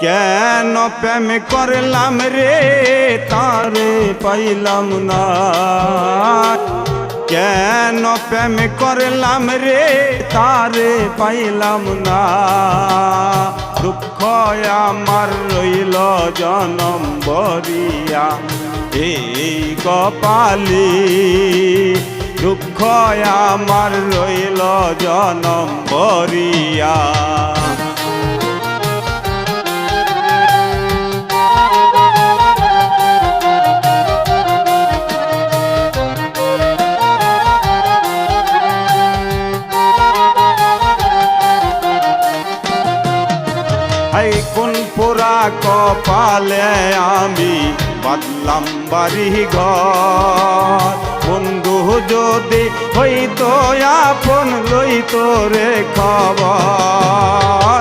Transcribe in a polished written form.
কেন প্রেম করলাম রে তারে পাইলাম না, কেন প্রেম করলাম রে তারে পাইলাম না। দুঃখ আমার রইল জনম বরিয়া এই কপালি, দুঃখ আমার রইল জনম বরিয়া। কোন পোড়া কপালে আমি বাঁধলাম বাড়ি ঘর, বন্ধু যদি হইতো আপন লইতো রে খবর।